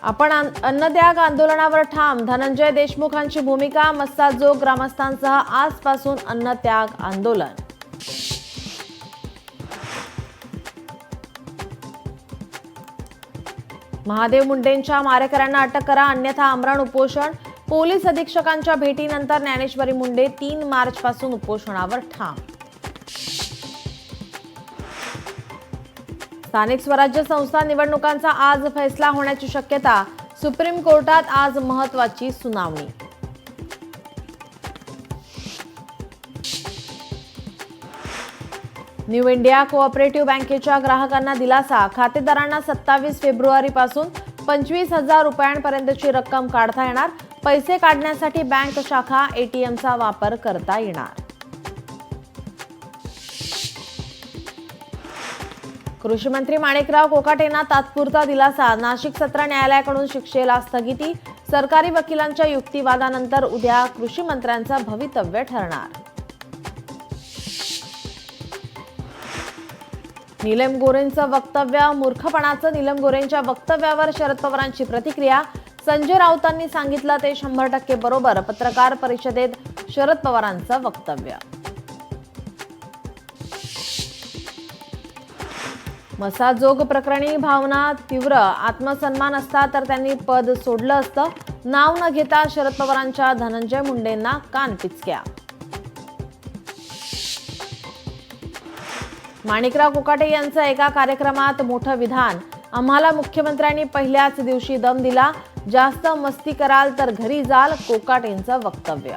आपण अन्नत्याग आंदोलनावर ठाम, धनंजय देशमुखांची भूमिका. मस्साजोग ग्रामस्थांसह आजपासून अन्नत्याग आंदोलन. महादेव मुंडेंच्या मारेकऱ्यांना अटक करा, अन्यथा आमरण उपोषण. पोलीस अधीक्षकांच्या भेटीनंतर ज्ञानेश्वरी मुंडे 3 मार्चपासून उपोषणावर ठाम. स्थानिक स्वराज्य संस्था निवडणुकांचा आज फैसला होण्याची शक्यता. सुप्रीम कोर्टात आज महत्त्वाची सुनावणी. न्यू इंडिया कोऑपरेटिव्ह बँकेच्या ग्राहकांना दिलासा. खातेदारांना 27 फेब्रुवारीपासून 25,000 रुपयांपर्यंतची रक्कम काढता येणार. पैसे काढण्यासाठी बँक शाखा एटीएमचा वापर करता येणार. कृषी मंत्री माणिकराव कोकाटेंना तात्पुरता दिलासा. नाशिक सत्र न्यायालयाकडून शिक्षेला स्थगिती. सरकारी वकिलांच्या युक्तिवादानंतर उद्या कृषी मंत्र्यांचं भवितव्य ठरणार. नीलम गोऱ्हेंचं वक्तव्य मूर्खपणाचं. नीलम गोऱ्हेंच्या वक्तव्यावर शरद पवारांची प्रतिक्रिया. संजय राऊतांनी सांगितलं ते 100% बरोबर. पत्रकार परिषदेत शरद पवारांचं वक्तव्य. मस्साजोग प्रकरणी भावना तीव्र. आत्मसन्मान असता तर त्यांनी पद सोडलं असतं. नाव न घेता शरद पवारांच्या धनंजय मुंडेंना कानपिचक्या. माणिकराव कोकाटे यांचं एका कार्यक्रमात मोठं विधान. आम्हाला मुख्यमंत्र्यांनी पहिल्याच दिवशी दम दिला. जास्त मस्ती कराल तर घरी जाल, कोकाटेंचं वक्तव्य.